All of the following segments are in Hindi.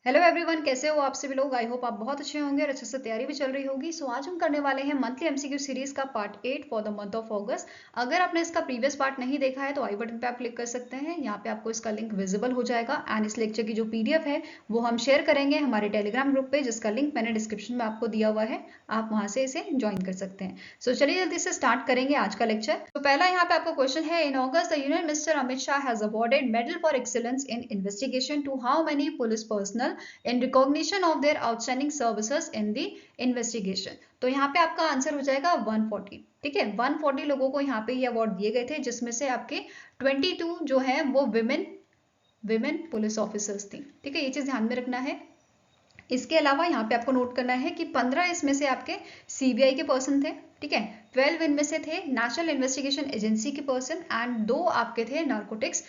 हेलो एवरीवन, कैसे हो आप सभी लोग। आई होप आप बहुत अच्छे होंगे और अच्छे से तैयारी भी चल रही होगी। सो आज हम करने वाले हैं मंथली एमसीक्यू सीरीज का part 8 for the month of अगस्त। अगर आपने इसका प्रीवियस पार्ट नहीं देखा है तो आई बटन पे आप क्लिक कर सकते हैं। यहाँ पे आपको इसका लिंक विजिबल हो जाएगा एंड इस लेक्चर की जो पीडीएफ है वो हम शेयर करेंगे हमारे टेलीग्राम ग्रुप पे, जिसका लिंक मैंने डिस्क्रिप्शन में आपको दिया हुआ है। आप वहां से इसे ज्वाइन कर सकते हैं। सो चलिए जल्दी से स्टार्ट करेंगे आज का लेक्चर। तो पहला यहाँ पे आपको क्वेश्चन है, in August the union minister Amit Shah has awarded medal for excellence in investigation to how many police personnel in recognition of their outstanding services in the investigation। तो यहाँ पे आपका आंसर हो जाएगा 140। ठीक है, 140 लोगों को यहाँ पे ये अवार्ड दिए गए थे, जिसमें से आपके 22 जो है वो विमेन पुलिस ऑफिसर्स थी। ठीक है, ये चीज ध्यान में रखना है। इसके अलावा यहाँ पे आपको नोट करना है कि 15 इसमें से आपके सीबीआई के पर्सन थे। ठीक है, 12 इनमें से थे नेशनल इन्वेस्टिगेशन एजेंसी के पर्सन एंड 2 आपके थे नार्कोटिक्स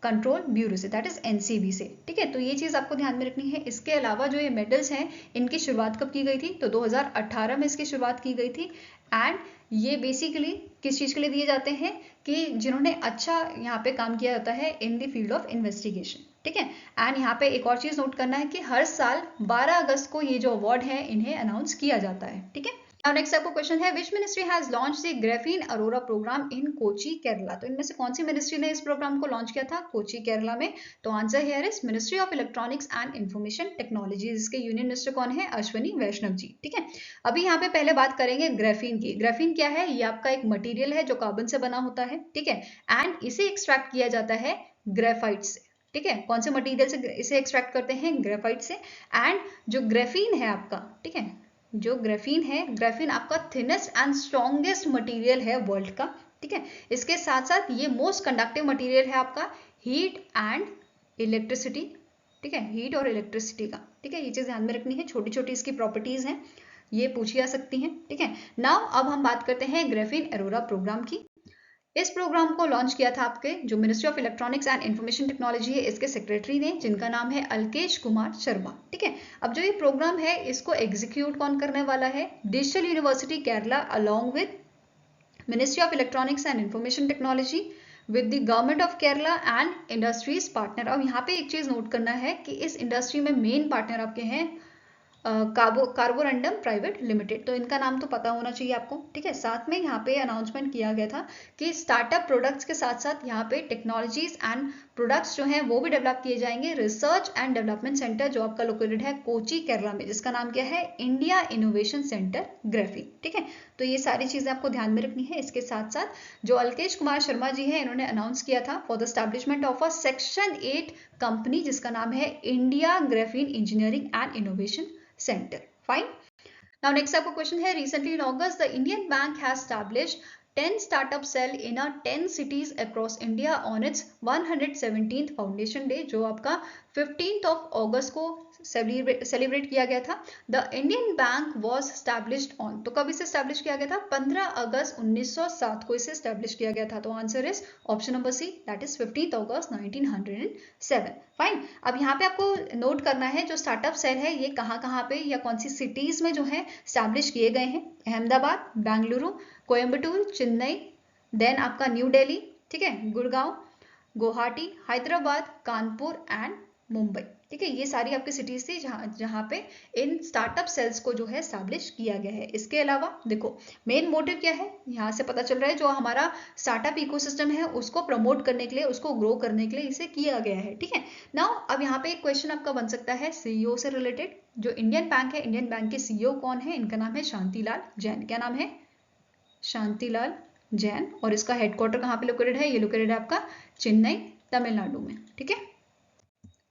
कंट्रोल ब्यूरो से, दैट इज एनसीबी से। ठीक है, तो ये चीज आपको ध्यान में रखनी है। इसके अलावा जो ये मेडल्स हैं इनकी शुरुआत कब की गई थी, तो 2018 में इसकी शुरुआत की गई थी। एंड ये बेसिकली किस चीज के लिए दिए जाते हैं कि जिन्होंने अच्छा यहाँ पे काम किया जाता है in the field of investigation. ठीक है, एंड यहाँ पे एक और चीज नोट करना है कि हर साल 12 अगस्त को ये जो अवार्ड है इन्हें अनाउंस किया जाता है। ठीक है, Now next आपको क्वेश्चन है, which ministry has launch the graphene aurora program in Kochi Kerala. तो इनमें से कौन सी मिनिस्ट्री ने इस प्रोग्राम को लॉन्च किया था कोची केरला में। तो answer here is ministry of electronics and information technology. इसके यूनियन मिनिस्टर कौन है, अश्वनी वैष्णव जी। ठीक है, अभी यहाँ पे पहले बात करेंगे ग्रेफीन की। ग्रेफीन क्या है, ये आपका एक मटीरियल है जो कार्बन से बना होता है। ठीक है, एंड इसे एक्सट्रैक्ट किया जाता है ग्रेफाइट से। ठीक है, कौन से मटेरियल से इसे एक्सट्रैक्ट करते हैं, ग्रेफाइट से। एंड जो ग्रेफीन है आपका, ठीक है, जो ग्रेफीन है, ग्रेफीन आपका थिनेस्ट एंड स्ट्रॉन्गेस्ट मटेरियल है वर्ल्ड का। ठीक है, इसके साथ साथ ये मोस्ट कंडक्टिव मटेरियल है आपका हीट एंड इलेक्ट्रिसिटी। ठीक है, हीट और इलेक्ट्रिसिटी का। ठीक है, ये चीज ध्यान में रखनी है, छोटी छोटी इसकी प्रॉपर्टीज हैं, ये पूछी जा सकती हैं। ठीक है, नाउ अब हम बात करते हैं ग्रेफीन अरोरा प्रोग्राम की। इस प्रोग्राम को लॉन्च किया था आपके जो ministry of electronics and information technology है, इसके सेक्रेटरी ने, जिनका नाम है अलकेश कुमार शर्मा। ठीक है, अब जो ये प्रोग्राम है इसको एग्जीक्यूट कौन करने वाला है, digital university Kerala along with ministry of electronics and information technology with the government of Kerala and industries partner. अब यहाँ पे एक चीज नोट करना है कि इस इंडस्ट्री में मेन पार्टनर आपके हैं कार्बोरंडम प्राइवेट लिमिटेड। तो इनका नाम तो पता होना चाहिए आपको। ठीक है, साथ में यहाँ पे अनाउंसमेंट किया गया था कि स्टार्टअप प्रोडक्ट्स के साथ साथ यहाँ पे टेक्नोलॉजीज एंड प्रोडक्ट्स जो हैं वो भी डेवलप किए जाएंगे। रिसर्च एंड डेवलपमेंट सेंटर जो आपका लोकेटेड है कोची केरला में, जिसका नाम क्या है, इंडिया इनोवेशन सेंटर ग्रेफीन। ठीक है, तो ये सारी चीजें आपको ध्यान में रखनी है। इसके साथ साथ जो अलकेश कुमार शर्मा जी है, इन्होंने अनाउंस किया था for the establishment of a section 8 company, जिसका नाम है India graphene engineering and innovation centre. Fine, now next आपको क्वेश्चन है, recently in August the Indian bank has established 10 startup cell in a 10 cities across India on its 117th foundation day, जो आपका 15th ऑफ अगस्त को सेलिब्रेट किया गया था। The Indian bank was established on, तो कब इसे स्टैब्लिश किया गया था, 15 अगस्त 1907 को इसे स्टैब्लिश किया गया था। तो answer is option number C, that is 15th August 1907। Fine, अब यहाँ पे आपको नोट करना है जो स्टार्टअप सेल है ये कहाँ पे या कौन सी सिटीज में जो है स्टैब्लिश किए गए हैं। अहमदाबाद, बेंगलुरु, कोयम्बटूर, चेन्नई, देन आपका न्यू दिल्ली, ठीक है, गुड़गांव, गुवाहाटी, हैदराबाद, कानपुर एंड मुंबई। ठीक है, ये सारी आपकी सिटीज थी जहां पे इन स्टार्टअप सेल्स को जो है स्टैब्लिश किया गया है। इसके अलावा देखो मेन मोटिव क्या है, यहाँ से पता चल रहा है जो हमारा स्टार्टअप इकोसिस्टम है उसको प्रमोट करने के लिए, उसको ग्रो करने के लिए इसे किया गया है। ठीक है, नाउ अब यहाँ पे एक क्वेश्चन आपका बन सकता है सीईओ से रिलेटेड। जो इंडियन बैंक है, इंडियन बैंक के सीईओ कौन है, इनका नाम है शांतिलाल जैन। क्या नाम है, शांतिलाल जैन। और इसका हेडक्वार्टर कहाँ पे लोकेटेड है, ये लोकेटेड है आपका चेन्नई, तमिलनाडु में। ठीक है,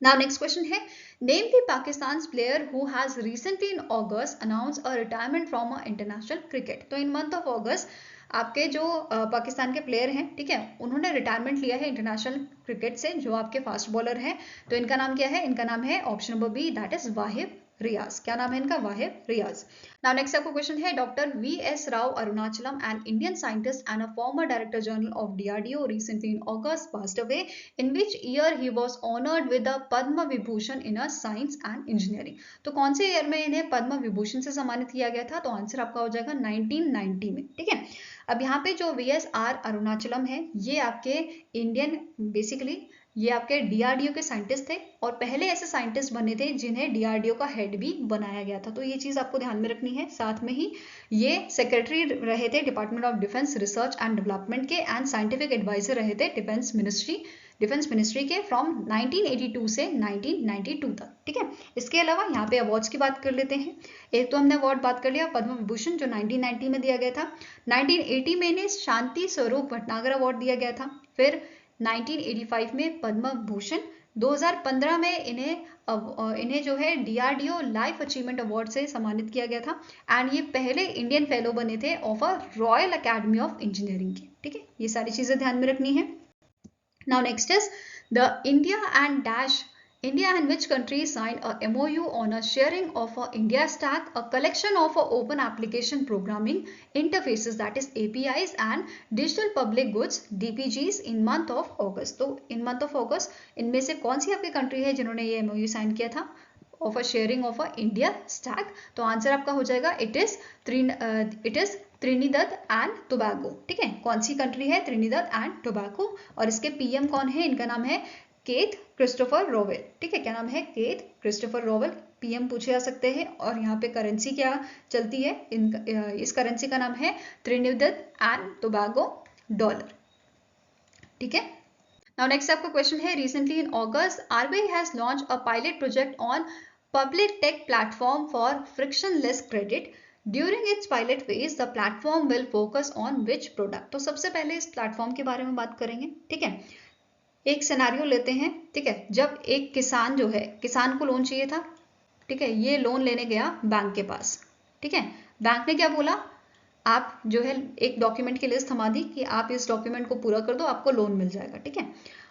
नाउ नेक्स्ट क्वेश्चन है, name the Pakistan player who has recently in August announce a retirement from a international cricket. तो इन मंथ ऑफ अगस्त आपके जो पाकिस्तान के प्लेयर हैं, ठीक है, उन्होंने रिटायरमेंट लिया है इंटरनेशनल क्रिकेट से, जो आपके फास्ट बॉलर हैं। तो इनका नाम क्या है, इनका नाम है option number B, that is Wahab Riaz. क्या नाम है इनका, वाहिब रियाज। नाउ नेक्स्ट आपको क्वेश्चन है, doctor V S Rao Arunachalam an Indian scientist and a former director general of DRDO recently in August passed away, in which year he was honored with the Padma Vibhushan in a science and engineering। तो कौन से ईयर में इन्हें पद्म विभूषण से सम्मानित किया गया था, तो आंसर आपका हो जाएगा 1990 में। ठीक है, अब यहाँ पे जो वी एस आर अरुणाचलम है ये आपके इंडियन बेसिकली ये आपके डीआरडीओ के साइंटिस्ट थे और पहले ऐसे साइंटिस्ट बने थे जिन्हें डीआरडीओ का हेड भी बनाया गया था। तो ये चीज़ आपको ध्यान में रखनी है। साथ में ही ये सेक्रेटरी रहे थे department of defence research and development के एंड साइंटिफिक एडवाइजर रहे थे डिफेंस मिनिस्ट्री के फ्रॉम 1982 से 1992 तक। ठीक है, इसके अलावा यहाँ पे अवार्ड्स की बात कर लेते हैं। एक तो हमने अवार्ड बात कर लिया पद्म विभूषण जो 1990 में दिया गया था। 1980 में इन्हें शांति स्वरूप भटनागर अवार्ड दिया गया था। फिर 1985 में पद्म भूषण, 2015 में इन्हें जो है डीआरडीओ लाइफ अचीवमेंट अवार्ड से सम्मानित किया गया था एंड ये पहले इंडियन फेलो बने थे of a royal academy of engineering के। ठीक है, ये सारी चीजें ध्यान में रखनी है। Now next is the India and which country signed a MOU on a sharing of a India Stack, a collection of open application programming interfaces, that is APIs and digital public goods DPGs in month of August। तो in month of August इनमें से कौन सी आपकी कंट्री है जिन्होंने ये MOU साइन किया था of a sharing of a India stack? तो आंसर आपका हो जाएगा it is Trinidad and Tobago. ठीक है, कौन सी कंट्री है? Trinidad and Tobago. और इसके पीएम कौन है? इनका नाम है केथ क्रिस्टोफर रोवेल। ठीक है, क्या नाम है? Kth Christopher रोवेल। पीएम पूछे जा सकते हैं। और यहाँ पे करेंसी क्या चलती है? इस करेंसी का नाम है त्रिनिदाद एंड टोबैगो डॉलर। ठीक है, नाउ नेक्स्ट आपका क्वेश्चन है recently in August RBI has launch a pilot project on public take platform for frictionless credit. During its pilot phase the platform will focus on which product? तो सबसे पहले इस प्लेटफॉर्म के बारे में बात करेंगे। ठीक है, एक सिनेरियो लेते हैं। ठीक है, जब एक किसान जो है, किसान को लोन चाहिए था। ठीक है, ये लोन लेने गया बैंक के पास। ठीक है, बैंक ने क्या बोला? आप जो है एक डॉक्यूमेंट की लिस्ट थमा दी कि आप इस डॉक्यूमेंट को पूरा कर दो, आपको लोन मिल जाएगा। ठीक है,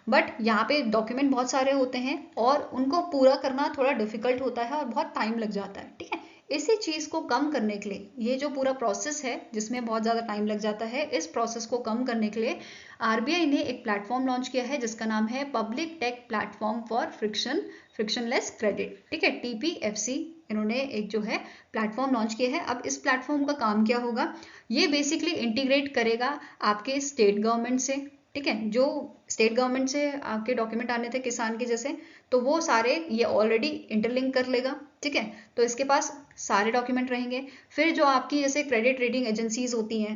बट यहाँ पे डॉक्यूमेंट बहुत सारे होते हैं और उनको पूरा करना थोड़ा डिफिकल्ट होता है और बहुत टाइम लग जाता है। ठीक है, इसी चीज़ को कम करने के लिए, ये जो पूरा प्रोसेस है जिसमें बहुत ज़्यादा टाइम लग जाता है, इस प्रोसेस को कम करने के लिए आरबीआई ने एक प्लेटफॉर्म लॉन्च किया है जिसका नाम है public take platform for frictionless credit. ठीक है, TPFC इन्होंने एक जो है प्लेटफॉर्म लॉन्च किया है। अब इस प्लेटफॉर्म का काम क्या होगा? ये बेसिकली इंटीग्रेट करेगा आपके स्टेट गवर्नमेंट से। ठीक है, जो स्टेट गवर्नमेंट से आपके डॉक्यूमेंट आने थे किसान के जैसे, तो वो सारे ये ऑलरेडी इंटरलिंक कर लेगा। ठीक है, तो इसके पास सारे डॉक्यूमेंट रहेंगे। फिर जो आपकी जैसे क्रेडिट रेटिंग एजेंसीज होती हैं,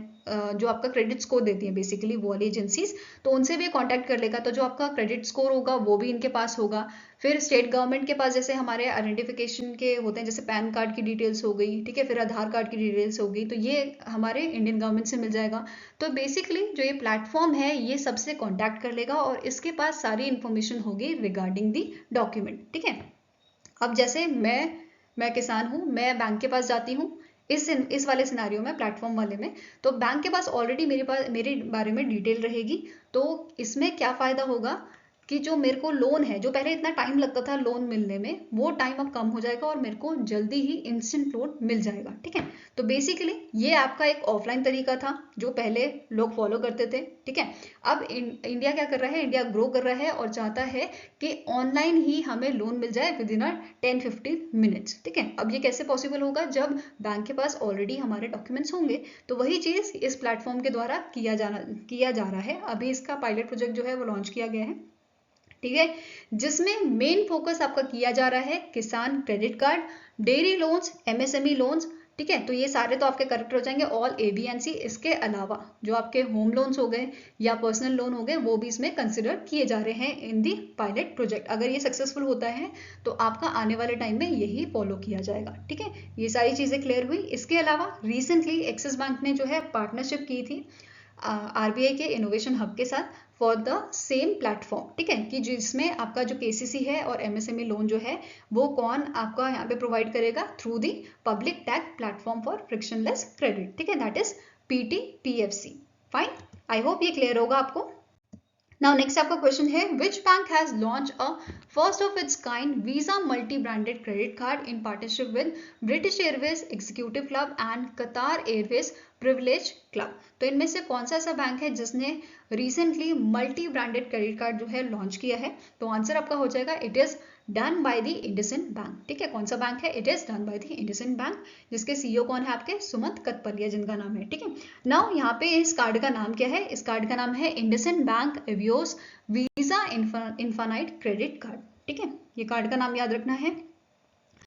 जो आपका क्रेडिट स्कोर देती हैं बेसिकली वो वाली एजेंसीज, तो उनसे भी कांटेक्ट कर लेगा। तो जो आपका क्रेडिट स्कोर होगा वो भी इनके पास होगा। फिर स्टेट गवर्नमेंट के पास जैसे हमारे आइडेंटिफिकेशन के होते हैं, जैसे पैन कार्ड की डिटेल्स हो गई। ठीक है, फिर आधार कार्ड की डिटेल्स हो गई, तो ये हमारे इंडियन गवर्नमेंट से मिल जाएगा। तो बेसिकली जो ये प्लेटफॉर्म है ये सबसे कॉन्टैक्ट कर लेगा और इसके पास सारी इंफॉर्मेशन होगी रिगार्डिंग दी डॉक्यूमेंट। ठीक है, अब जैसे मैं किसान हूँ, मैं बैंक के पास जाती हूँ इस वाले सिनारियो में, प्लेटफॉर्म वाले में, तो बैंक के पास ऑलरेडी मेरे बारे में डिटेल रहेगी। तो इसमें क्या फ़ायदा होगा कि जो मेरे को लोन है, जो पहले इतना टाइम लगता था लोन मिलने में, वो टाइम अब कम हो जाएगा और मेरे को जल्दी ही इंस्टेंट लोन मिल जाएगा। ठीक है, तो बेसिकली ये आपका एक ऑफलाइन तरीका था जो पहले लोग फॉलो करते थे। ठीक है, अब इंडिया क्या कर रहा है? इंडिया ग्रो कर रहा है और चाहता है कि ऑनलाइन ही हमें लोन मिल जाए विद इन 10-15 मिनट्स। ठीक है, अब ये कैसे पॉसिबल होगा? जब बैंक के पास ऑलरेडी हमारे डॉक्यूमेंट्स होंगे। तो वही चीज़ इस प्लेटफॉर्म के द्वारा किया जा रहा है। अभी इसका पायलट प्रोजेक्ट जो है वो लॉन्च किया गया है। ठीक है, जिसमें मेन फोकस आपका किया जा रहा है किसान credit card, dairy loans, MSME loans. ठीक है, तो ये सारे तो आपके करेक्ट हो जाएंगे, ऑल ABNC। इसके अलावा जो आपके होम लोन्स हो गए या पर्सनल लोन हो गए वो भी इसमें कंसिडर किए जा रहे हैं इन दी पायलट प्रोजेक्ट। अगर ये सक्सेसफुल होता है तो आपका आने वाले टाइम में यही फॉलो किया जाएगा। ठीक है, ये सारी चीज़ें क्लियर हुई। इसके अलावा रिसेंटली एक्सिस बैंक ने जो है पार्टनरशिप की थी आरबीआई के इनोवेशन हब के साथ फॉर द सेम प्लेटफॉर्म। ठीक है, कि जिसमें आपका जो KCC है और MSME लोन जो है वो कौन आपका यहाँ पे प्रोवाइड करेगा? Through the public take platform for frictionless credit. ठीक है, that is PTPFC। Fine, I hope ये क्लियर होगा आपको। नाउ नेक्स्ट आपका क्वेश्चन है which bank has launch a first of its kind visa multi branded credit card in partnership with British Airways executive club and कतार एयरवेज प्रिविलेज क्लब? तो इनमें से कौन सा ऐसा बैंक है जिसने recently multi branded credit card जो है लॉन्च किया है? तो आंसर आपका हो जाएगा it is done by the IndusInd bank. ठीक है, कौन सा बैंक है? It is done by the IndusInd bank, जिसके सीईओ कौन है आपके? सुमंत कथपलिया जिनका नाम है। ठीक है, नाउ यहाँ पे इस कार्ड का नाम क्या है? इस कार्ड का नाम है IndusInd bank Avios Visa infinite credit card. ठीक है, ये कार्ड का नाम याद रखना है।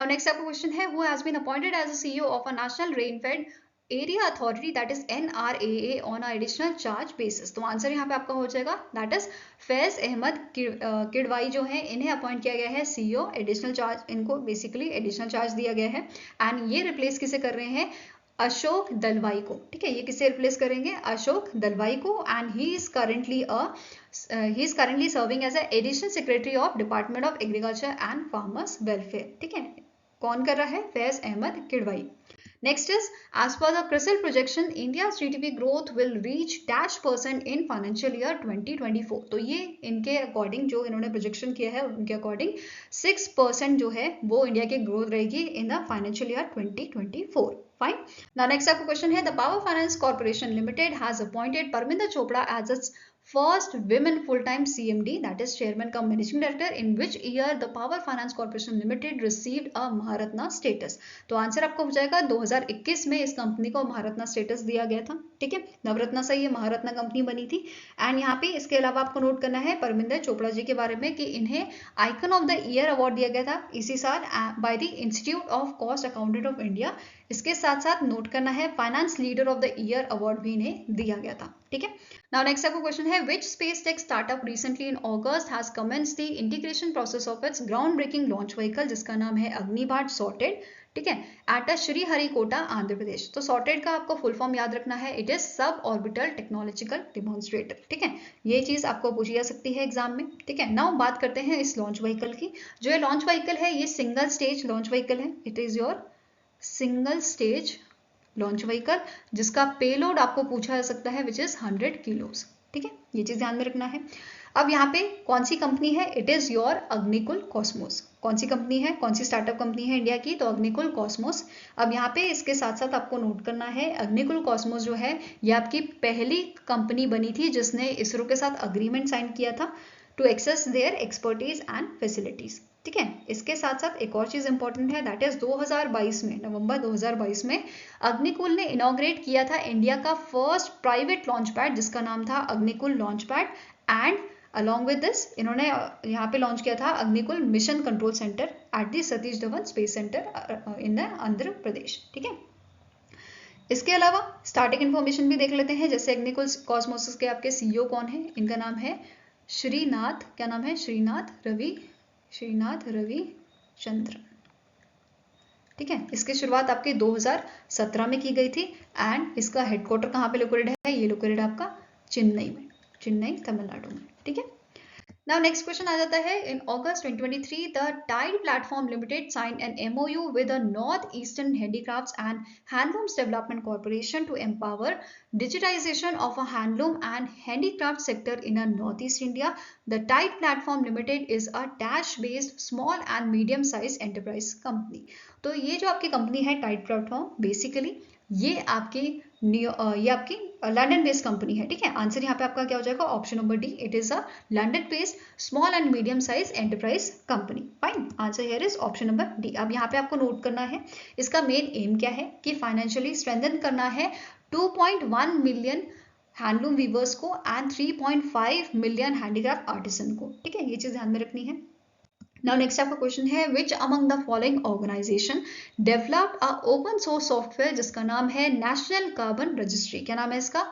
नेक्स्ट आपका क्वेश्चन है, who has been appointed as a CEO of a national rainfed area authority that is NRAA on a additional charge basis. तो आंसर यहाँ पे आपका हो जाएगा दैट इज फैज अहमद किडवाई जो है, इन्हें अपॉइंट किया गया है सीईओ। एडिशनल चार्ज, इनको बेसिकली एडिशनल चार्ज दिया गया है एंड ये रिप्लेस किसे कर रहे हैं? अशोक दलवाई को। ठीक है, ये किसे रिप्लेस करेंगे? अशोक दलवाई को and he is currently serving as a additional secretary of department of agriculture and farmers welfare. ठीक है, कौन कर रहा है? Faiz Ahmed Kidwai. Next is, as per the CRISIL projection, India's GDP growth will reach -% in financial year 2024। तो ये इनके अकॉर्डिंग जो इन्होंने प्रोजेक्शन किया है उनके अकॉर्डिंग 6% जो है वो इंडिया की ग्रोथ रहेगी in the financial year 2024। Fine. Now next आपका क्वेश्चन है, the power finance corporation limited has appointed Parminder Chopra as its first women full-time CMD, that is chairman cum managing director, in which year the Power Finance Corporation Limited received a Maharatna status। तो आंसर आपका हो जाएगा 2021 में इस कंपनी को महारत्ना स्टेटस दिया गया था। ठीक है, नवरत्ना से ये महारत्ना कंपनी बनी थी। एंड यहाँ पे इसके अलावा आपको नोट करना है परमिंदर चोपड़ा जी के बारे में कि इन्हें icon of the year award दिया गया था इसी साल by the institute of cost accountant of India. इसके साथ साथ नोट करना है finance leader of the year award भी इन्हें दिया गया था। ठीक है, नाउ नेक्स्ट आपका क्वेश्चन है, which space tech startup recently in August has commenced the integration process of its ground breaking launch vehicle, जिसका नाम है अग्निबाण सॉर्टेड। ठीक है, एट श्रीहरिकोटा आंध्र प्रदेश। तो सॉर्टेड का आपको फुल फॉर्म याद रखना है, it is sub orbital technological demonstrator. ठीक है, ये चीज आपको पूछी जा सकती है एग्जाम में। ठीक है, नाउ बात करते हैं इस लॉन्च व्हीकल की। जो ये लॉन्च व्हीकल है ये सिंगल स्टेज लॉन्च व्हीकल है, it is your single stage launch vehicle, जिसका पेलोड आपको पूछा जा सकता है विच इज 100 किलोज। ठीक है, ये चीज ध्यान में रखना है। अब यहाँ पे कौन सी कंपनी है? It is your Agnikul Cosmos. कौन सी कंपनी है? कौन सी स्टार्टअप कंपनी है इंडिया की? तो अग्निकुल कॉस्मोस। अब यहाँ पे इसके साथ साथ आपको नोट करना है, अग्निकुल कॉस्मोस जो है ये आपकी पहली कंपनी बनी थी जिसने इसरो के साथ अग्रीमेंट साइन किया था to access their expertise and facilities. ठीक है, इसके साथ साथ एक और चीज इंपॉर्टेंट है, दैट इज 2022 में, नवंबर 2022 में अग्निकुल ने इनॉग्रेट किया था इंडिया का फर्स्ट प्राइवेट लॉन्च पैड, जिसका नाम था Agnikul launch pad. And along with this इन्होंने यहाँ पे लॉन्च किया था Agnikul mission control centre at the Satish Dhawan space centre in the Andhra Pradesh. ठीक है, इसके अलावा स्टार्टिंग इन्फॉर्मेशन भी देख लेते हैं, जैसे अग्निकुल कॉस्मोसिस के आपके सीईओ कौन है? इनका नाम है श्रीनाथ, क्या नाम है? श्रीनाथ रवि चंद्र। ठीक है, इसकी शुरुआत आपके 2017 में की गई थी एंड इसका हेडक्वार्टर कहाँ पे लोकेटेड है? ये लोकेटेड आपका चेन्नई में, चेन्नई तमिलनाडु में। ठीक है, नाउ नेक्स्ट क्वेश्चन आ जाता है, in August 2023 the Tide platform limited sign an MOU with the north eastern handicrafts and handlooms development corporation to empower digitization of a handloom and handicraft sector in a northeast India. The Tide Platform Limited is a dash-based small and medium-sized enterprise company. तो ये जो आपकी कंपनी है टाइड प्लेटफॉर्म, बेसिकली ये आपकी लंदन बेस्ड कंपनी है। ठीक है, आंसर यहाँ पे आपका क्या हो जाएगा? Option number D, it is a London based small and medium size enterprise company. Fine, answer here is option number D. अब यहाँ पे आपको नोट करना है इसका मेन एम क्या है कि फाइनेंशियली स्ट्रेंथन करना है 2.1 मिलियन हैंडलूम वीवर्स को एंड 3.5 मिलियन हैंडीक्राफ्ट आर्टिसन को। ठीक है, ये चीज ध्यान में रखनी है। नाउ नेक्स्ट आपका क्वेश्चन है, which among the following organisation developed a open source software जिसका नाम है नेशनल कार्बन रजिस्ट्री। क्या नाम है इसका?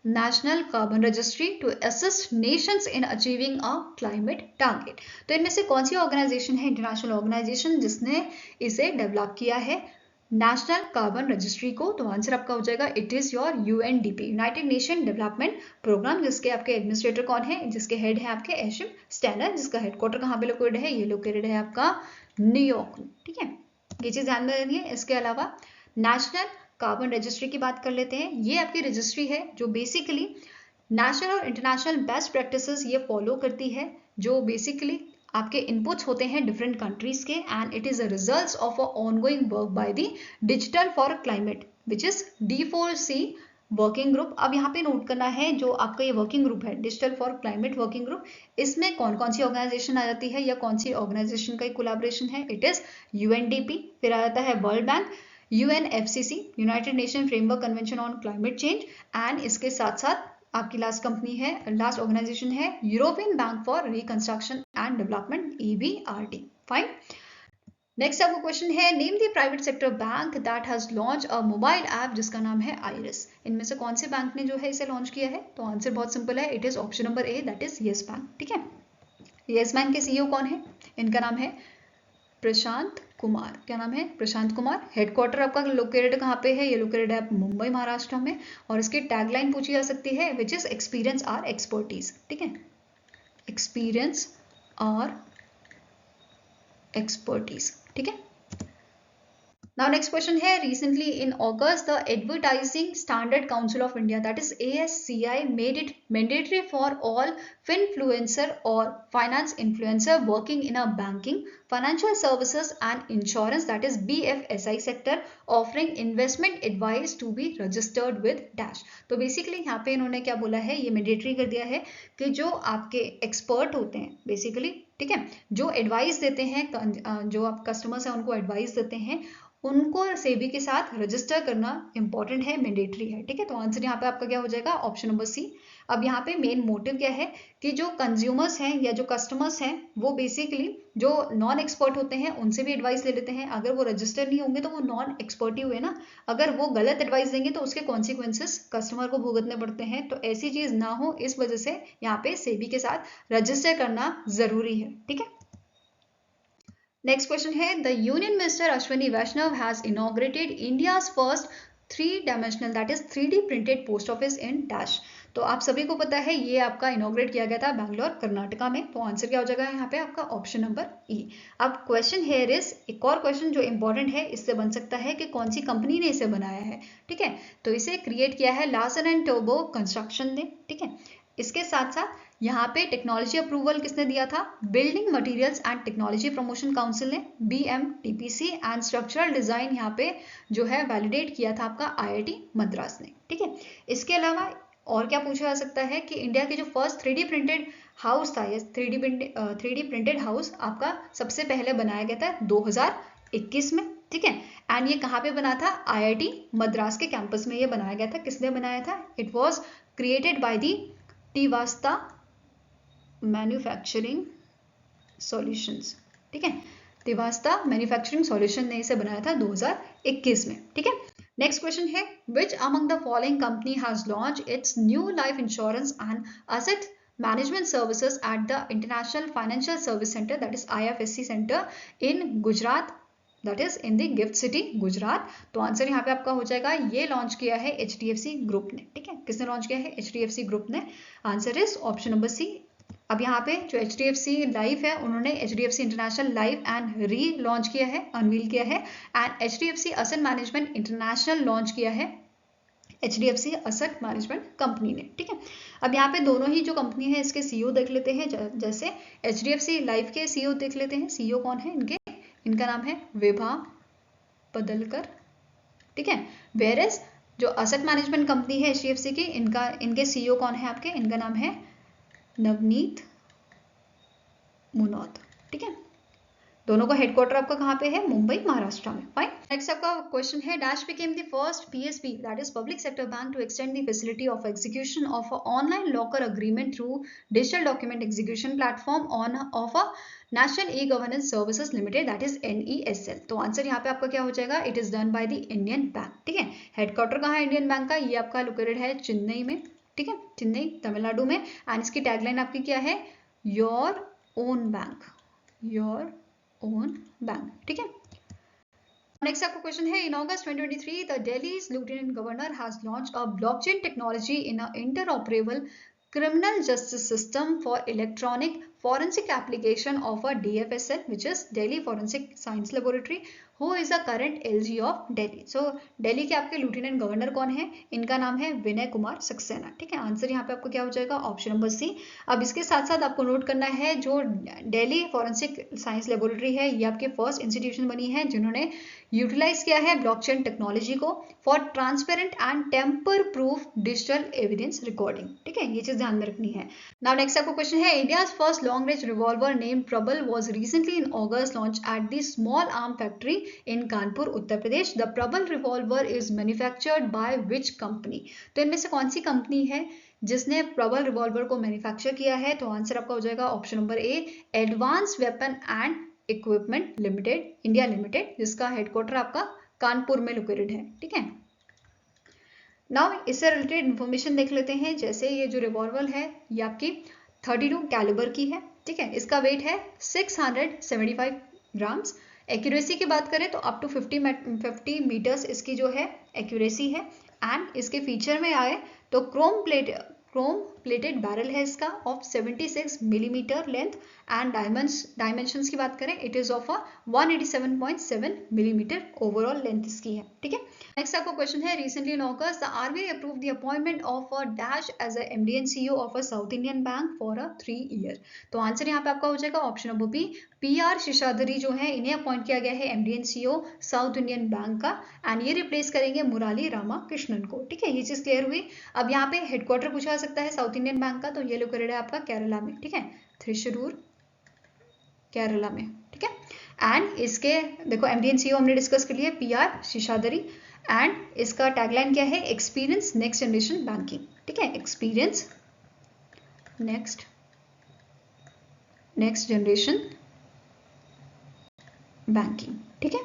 National carbon registry to assist nations in achieving a climate target. तो इनमें से कौन सी ऑर्गेनाइजेशन है, इंटरनेशनल ऑर्गेनाइजेशन, जिसने इसे डेवलप किया है नेशनल कार्बन रजिस्ट्री को? तो आंसर आपका हो जाएगा it is your UNDP, united nation development programme, जिसके आपके एडमिनिस्ट्रेटर कौन है? जिसके हेड है आपके एशिम स्टैनर, जिसका हेडक्वार्टर कहाँ पे लोकेटेड है? ये लोकेटेड है आपका न्यूयॉर्क में। ठीक है, ये चीज ध्यान में रखनी है। इसके अलावा नेशनल कार्बन रजिस्ट्री की बात कर लेते हैं। ये आपकी रजिस्ट्री है जो बेसिकली नेशनल और इंटरनेशनल बेस्ट प्रैक्टिसेस ये फॉलो करती है, जो बेसिकली आपके इनपुट्स होते हैं डिफरेंट कंट्रीज के, and it is a results of a ongoing work by the digital for climate which is D4C working group, अब यहाँ पे नोट करना है जो आपका ये वर्किंग ग्रुप है digital for climate working group, इसमें कौन कौन सी ऑर्गेनाइजेशन आ जाती है या कौन सी ऑर्गेनाइजेशन का कोलैबोरेशन है? इट इज यूएनडीपी, फिर आ जाता है world bank, UNFCCC United nation framework convention on climate change, and इसके साथ साथ आपकी लास्ट कंपनी है, लास्ट ऑर्गेनाइजेशन है European bank for reconstruction and development, EBRD। Fine. Next आपका क्वेश्चन है name the private sector bank that has launch a mobile app जिसका नाम है आइरिस। इनमें से कौन से बैंक ने जो है इसे लॉन्च किया है? तो आंसर बहुत सिंपल है, it is option number A, that is yes bank. ठीक है, येस बैंक के सीईओ कौन है? इनका नाम है प्रशांत कुमार। क्या नाम है? प्रशांत कुमार। हेडक्वार्टर आपका लोकेटेड कहाँ पे है? ये लोकेटेड है मुंबई महाराष्ट्र में, और इसकी टैगलाइन पूछी जा सकती है which is experience or expertise. ठीक है, एक्सपीरियंस और एक्सपर्टीज। ठीक है, now next question है recently in August the Advertising Standard Council of India that is ASCI made it mandatory for all finfluencer or finance influencer working in a banking, financial services and insurance that is BFSI sector offering investment advice to be registered with dash। तो बेसिकली यहाँ पे इन्होंने क्या बोला है, ये मैंडेटरी कर दिया है कि जो आपके एक्सपर्ट होते हैं बेसिकली, ठीक है, जो एडवाइस देते हैं, जो आप कस्टमर्स हैं उनको एडवाइस देते हैं, उनको सेबी के साथ रजिस्टर करना इंपॉर्टेंट है, मैंडेटरी है। ठीक है, तो आंसर यहाँ पे आपका क्या हो जाएगा? Option number C. अब यहाँ पे मेन मोटिव क्या है कि जो कंज्यूमर्स हैं या जो कस्टमर्स हैं वो बेसिकली जो नॉन एक्सपर्ट होते हैं उनसे भी एडवाइस ले लेते हैं। अगर वो रजिस्टर नहीं होंगे तो वो नॉन एक्सपर्ट ही हुए ना, अगर वो गलत एडवाइस देंगे तो उसके कॉन्सिक्वेंसेस कस्टमर को भुगतने पड़ते हैं। तो ऐसी चीज ना हो, इस वजह से यहाँ पे सेबी के साथ रजिस्टर करना जरूरी है। ठीक है, नेक्स्ट क्वेश्चन है the union minister Ashwini Vaishnaw has inaugurated India's first 3 dimensional that is 3D printed post office in dash. तो आप सभी को पता है ये आपका इनॉग्रेट किया गया था बैंगलोर कर्नाटका में। तो आंसर क्या हो जाएगा यहाँ पे आपका? ऑप्शन नंबर ई। अब क्वेश्चन हेयर इज, एक और क्वेश्चन जो इंपॉर्टेंट है इससे बन सकता है कि कौन सी कंपनी ने इसे बनाया है। ठीक है, तो इसे क्रिएट किया है लार्सन एंड टोब्रो कंस्ट्रक्शन ने। ठीक है, इसके साथ साथ यहाँ पे टेक्नोलॉजी अप्रूवल किसने दिया था? Building materials and technology promotion council ने, BMTPC, एंड स्ट्रक्चरल डिजाइन यहाँ पे जो है वैलिडेट किया था आपका IIT मद्रास ने। ठीक है, इसके अलावा और क्या पूछा जा सकता है कि इंडिया के जो फर्स्ट 3D प्रिंटेड हाउस था, ये 3D प्रिंटेड हाउस आपका सबसे पहले बनाया गया था 2021 में। ठीक है, एंड ये कहाँ पे बना था? IIT मद्रास के कैंपस में ये बनाया गया था। किसने बनाया था? It was created by the Tvasta manufacturing solutions. ठीक है, टीवास्ता मैन्युफैक्चरिंग सॉल्यूशन ने इसे बनाया था 2021 में। ठीक है, नेक्स्ट क्वेश्चन है which among the following company has launch its new life insurance and asset management services at the international financial service centre that is IFSC centre in Gujarat, that is in the gift city Gujarat. तो आंसर यहाँ पे आपका हो जाएगा, ये लॉन्च किया है HDFC ग्रुप ने। ठीक है, किसने लॉन्च किया है? HDFC ग्रुप ने। Answer is option number C. अब यहाँ पे जो HDFC लाइफ है उन्होंने HDFC international life and re launch किया है, अनवील किया है, and HDFC asset management international launch किया है HDFC असेट मैनेजमेंट कंपनी ने। ठीक है, अब यहाँ पे दोनों ही जो कंपनी है इसके CEO देख लेते हैं। जैसे HDFC लाइफ के CEO देख लेते हैं, CEO कौन है इनके? इनका नाम है विभा पदलकर। ठीक है, वेयरएज जो असेट मैनेजमेंट कंपनी है HDFC की, इनके CEO कौन है आपके? इनका नाम है नवनीत मुनोत। ठीक है, दोनों का हेडक्वार्टर आपका कहाँ पे है? मुंबई महाराष्ट्र में। फाइन। नेक्स्ट आपका क्वेश्चन है dash became the first PSB that is public sector bank to extend the facility of execution of a online locker agreement through digital document execution platform of a national e governance services limited that is NESL। तो आंसर यहाँ पे आपका क्या हो जाएगा? It is done by the Indian bank. ठीक है, हेडक्वार्टर कहाँ है इंडियन बैंक का? ये आपका लोकेटेड है चेन्नई में। ठीक है, चेन्नई तमिलनाडु में, एंड इसकी टैगलाइन आपकी क्या है? Your own bank, your own bank. ठीक है, नेक्स्ट आपका क्वेश्चन है इन August 2023 द दिल्ली's lieutenant governor has launched a blockchain technology in a interoperable criminal justice system for electronic forensic application of a DFSL, which is Delhi Forensic Science Laboratory, who is the current LG of Delhi. So Delhi के आपके लेफ्टिनेंट गवर्नर कौन है? इनका नाम है विनय कुमार सक्सेना। ठीक है, आंसर यहाँ पे आपको क्या हो जाएगा? Option number C. अब इसके साथ साथ आपको नोट करना है जो दिल्ली फॉरेंसिक साइंस लेबोरेटरी है, ये आपकी फर्स्ट इंस्टीट्यूशन बनी है जिन्होंने यूटिलाइज किया है ब्लॉकचेन टेक्नोलॉजी को for transparent and tamper proof digital evidence recording. ठीक है, ये चीज ध्यान में रखनी है। नाउ नेक्स्ट आपको क्वेश्चन है, India's first long range revolver name Prabal was recently in August launch at the small arm factory in Kanpur, Uttar Pradesh. The Prabal revolver is manufactured by which company? तो इनमें से कौन सी कंपनी है जिसने प्रबल रिवॉल्वर को मैन्युफैक्चर किया है? तो आंसर आपका हो जाएगा option number A, advance weapon and equipment limited India limited, जिसका हेडक्वार्टर आपका कानपुर में लोकेटेड है। ठीक है, नाउ इससे रिलेटेड इंफॉर्मेशन देख लेते हैं। जैसे ये जो रिवॉल्वर है ये आपकी 32 कैलिबर की है। ठीक है, इसका वेट है 675 ग्राम्स। एक्यूरेसी की बात करें तो अप टू 50 मीटर्स इसकी जो है एक्यूरेसी है। एंड इसके फीचर में आए तो क्रोम प्लेटेड बैरल है इसका of 76 millimetre length. And dimensions की बात करें it is of 187.7 millimetre overall length इसकी है। ठीक है, नेक्स्ट आपको क्वेश्चन है, recently in August the RBI approved the appointment of a dash as a MD and CEO of a south Indian bank for a 3 year. तो आंसर यहाँ पे आपका हो जाएगा option number B, PR Seshadri जो है इन्हें अपॉइंट किया गया है MD and CEO south Indian bank का। एंड ये रिप्लेस करेंगे मुराली रामाकृष्णन को। ठीक है, ये चीज क्लियर हुई। अब यहाँ पे हेडक्वार्टर पूछा सकता है साउथ इंडियन बैंक का, तो ये लोकेटेड है आपका केरला में। ठीक है, थ्रिशूर केरला में। ठीक है, एंड इसके देखो एमडी एंड सीईओ हमने डिस्कस कर लिया पीआर शेषाद्री। एंड इसका टैगलाइन क्या है? Experience next generation banking. ठीक है, एक्सपीरियंस नेक्स्ट जनरेशन बैंकिंग। ठीक है,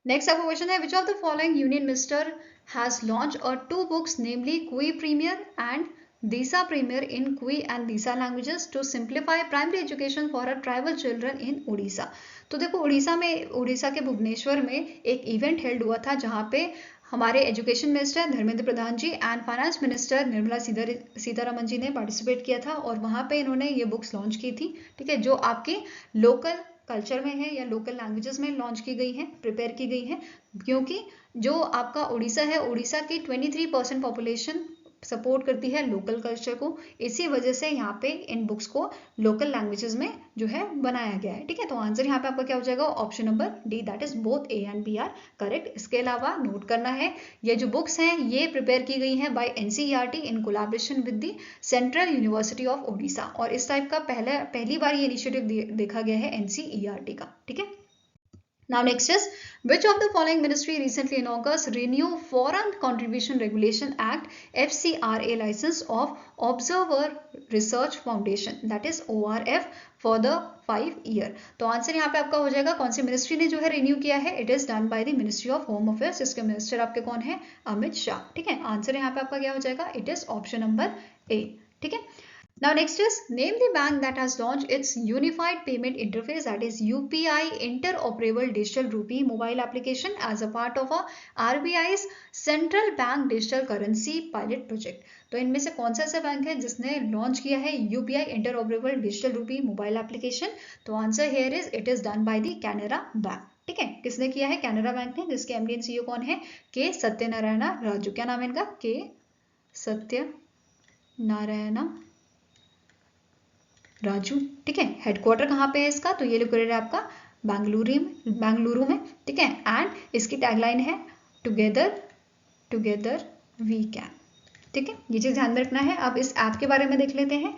नेक्स्ट आपका क्वेश्चन है, which of the following union minister has launch a 2 books namely क्वी premier and Disa Premier in Kui and Disa languages to simplify primary education for our tribal children in Odisha। तो देखो उड़ीसा के भुवनेश्वर में एक इवेंट हेल्ड हुआ था जहाँ पे हमारे education minister Dharmendra Pradhan ji and finance minister Nirmala Sitharaman ji ने पार्टिसिपेट किया था और वहाँ पे इन्होंने ये बुक्स लॉन्च की थी। ठीक है, जो आपके लोकल कल्चर में है या लोकल लैंग्वेजेस में लॉन्च की गई है, प्रिपेयर की गई है, क्योंकि जो आपका उड़ीसा है, उड़ीसा की 23% पॉपुलेशन सपोर्ट करती है लोकल कल्चर को। इसी वजह से यहाँ पे इन बुक्स को लोकल लैंग्वेजेस में जो है बनाया गया है। ठीक है, तो आंसर यहाँ पे आपका क्या हो जाएगा? Option number D, that is both A and B are correct. इसके अलावा नोट करना है ये जो बुक्स हैं ये प्रिपेयर की गई हैं bye NCERT in collaboration with the central university of Odisha. और इस टाइप का पहली बार ये इनिशिएटिव देखा गया है एनसीईआरटी का। ठीक है, now next is, which of the following ministry recently in August renew Foreign Contribution Regulation Act FCRA license of Observer Research Foundation, that is ORF, for the 5 year। तो आंसर यहाँ पे आपका हो जाएगा कौन सी मिनिस्ट्री ने जो है रिन्यू किया है? It is done by the ministry of home affairs, जिसके मिनिस्टर आपके कौन है? अमित शाह। ठीक है, आंसर यहाँ पे आपका क्या हो जाएगा? It is option number A. ठीक है, now next is, name the bank that has launched its unified payment interface, that is UPI interoperable digital rupee mobile application as a part of a RBI's central bank digital currency pilot project। तो इनमें से कौन सा ऐसा बैंक है जिसने लॉन्च किया है UPI interoperable digital rupee mobile application? तो answer here is, it is done by the Canara Bank। ठीक है, किसने किया है? कैनरा बैंक ने, जिसके एमडी एंड सीईओ कौन है? के सत्यनारायण राजू। क्या नाम है इनका? के सत्यनारायण राजू। ठीक है, हेडक्वार्टर कहाँ पे है इसका? तो ये लोकेटेड है आपका बेंगलुरु में। ठीक है, एंड इसकी टैगलाइन है टुगेदर वी कैन। ठीक है, ये चीज ध्यान में रखना है। अब इस ऐप के बारे में देख लेते हैं।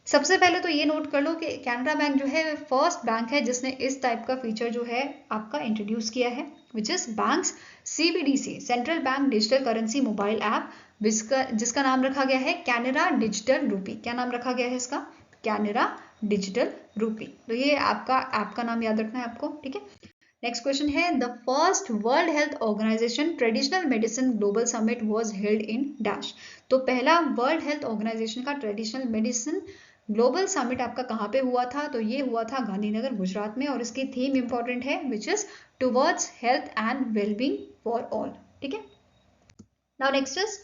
सबसे पहले तो ये नोट कर लो कि कैनरा बैंक जो है फर्स्ट बैंक है जिसने इस टाइप का फीचर जो है आपका इंट्रोड्यूस किया है, which is banks CBDC central bank digital currency mobile app, जिसका नाम रखा गया है कैनरा डिजिटल रूपी। क्या नाम रखा गया है इसका? कैनरा डिजिटल रूपी। तो ये आपका ऐप का नाम याद रखना है आपको। ठीक है, नेक्स्ट क्वेश्चन है, the first world health organization traditional medicine global summit was held in dash. तो पहला वर्ल्ड हेल्थ ऑर्गेनाइजेशन का ट्रेडिशनल मेडिसिन ग्लोबल समिट आपका कहाँ पे हुआ था? तो ये हुआ था गांधीनगर गुजरात में, और इसकी थीम इंपॉर्टेंट है, which is towards health and wellbeing for all. ठीक है, now next is,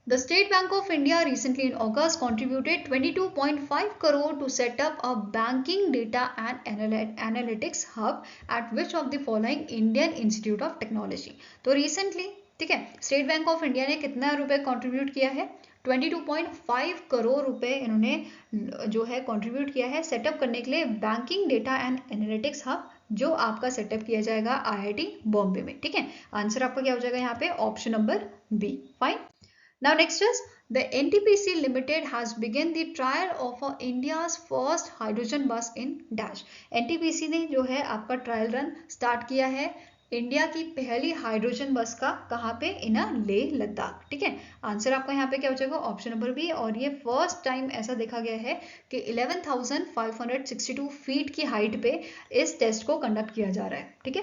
The State Bank of India recently in August contributed 22.5 crore to set up a banking data and analytics hub at which of the following Indian Institute of Technology. तो recently, ठीक है, स्टेट बैंक ऑफ इंडिया ने कितना रुपए कंट्रीब्यूट किया है? 22.5 करोड़ रुपए इन्होंने जो है कंट्रीब्यूट किया है सेटअप करने के लिए banking data and analytics hub, जो आपका सेटअप किया जाएगा आईआईटी बॉम्बे में। ठीक है, आंसर आपका क्या हो जाएगा यहाँ पे? Option number B. Fine. Now next is the NTPC Limited has begun the trial of India's first hydrogen bus in dash. NTPC ने जो है आपका ट्रायल रन स्टार्ट किया है इंडिया की पहली हाइड्रोजन बस का, कहाँ पे? इन लेह लद्दाख। ठीक है, आंसर आपका यहाँ पे क्या हो जाएगा? Option number B. और ये फर्स्ट टाइम ऐसा देखा गया है कि 11,562 फीट की हाइट पे इस टेस्ट को कंडक्ट किया जा रहा है। ठीक है,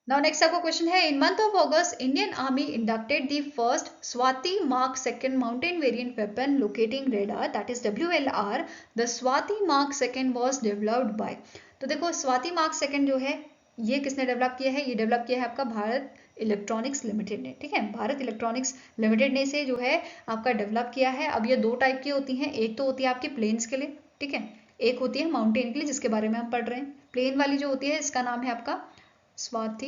Now next आपका क्वेश्चन है, in month of August, Indian Army inducted the first Swati Mark II mountain variant weapon locating radar, that is WLR. The Swati Mark II was developed by. तो देखो स्वाति मार्क II जो है ये किसने डेवलप किया है? ये डेवलप किया है आपका भारत इलेक्ट्रॉनिक्स लिमिटेड ने। ठीक है, भारत इलेक्ट्रॉनिक्स लिमिटेड ने इसे जो है आपका डेवलप किया है। अब ये दो टाइप की होती हैं, एक तो होती है आपकी प्लेन्स के लिए, ठीक है, एक होती है माउंटेन के लिए, जिसके बारे में हम पढ़ रहे हैं। प्लेन वाली जो होती है इसका नाम है आपका स्वाति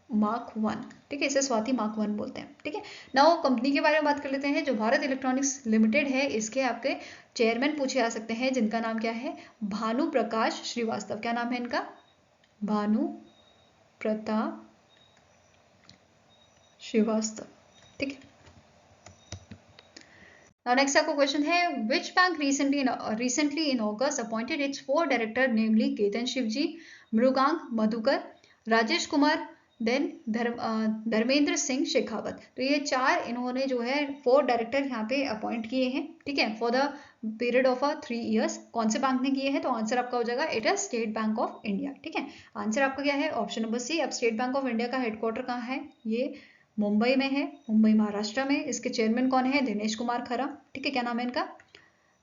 मार्क 1। ठीक है, इसे स्वाति मार्क 1 बोलते हैं। ठीक है, नाउ कंपनी के बारे में बात कर लेते हैं। जो भारत इलेक्ट्रॉनिक्स लिमिटेड है, इसके आपके चेयरमैन पूछे जा सकते हैं, जिनका नाम क्या है? भानु प्रकाश श्रीवास्तव। क्या नाम है इनका? भानु प्रताप श्रीवास्तव। ठीक है, Now next आपको क्वेश्चन है, which bank recently in August appointed its 4 director, namely Ketan Shivji, Mrigank Madhukar, Rajesh Kumar, then Dharmendra Singh Shekhawat. तो ये 4 इन्होंने जो है 4 डायरेक्टर यहाँ पे अपॉइंट किए हैं। ठीक है, for the period of 3 years। कौन से बैंक ने किए हैं? तो आंसर आपका हो जाएगा it is state bank of India. ठीक है, आंसर आपका क्या है? Option number C. अब स्टेट बैंक ऑफ इंडिया का हेडक्वार्टर कहाँ है? ये मुंबई में है, मुंबई महाराष्ट्र में। इसके चेयरमैन कौन है? दिनेश कुमार खरा। ठीक है, क्या नाम है इनका?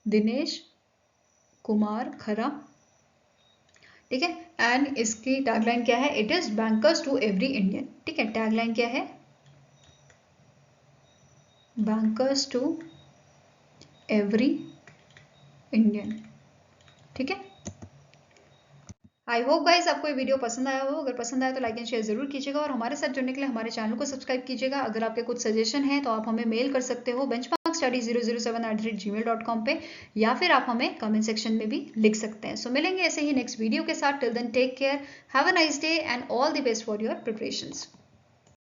दिनेश कुमार खरा। ठीक है, एंड इसकी टैगलाइन क्या है? It is bankers to every Indian. ठीक है, टैगलाइन क्या है? Bankers to every Indian. ठीक है, आई होप गाइज आपको ये वीडियो पसंद आया हो। अगर पसंद आया तो लाइक एंड शेयर जरूर कीजिएगा और हमारे साथ जुड़ने के लिए हमारे चैनल को सब्सक्राइब कीजिएगा। अगर आपके कुछ सजेशन है तो आप हमें मेल कर सकते हो benchmarkstudy007@gmail.com पे, या फिर आप हमें कमेंट सेक्शन में भी लिख सकते हैं। सो मिलेंगे ऐसे ही नेक्स्ट वीडियो के साथ। Till then take care, have a nice day and all the best for your preparations.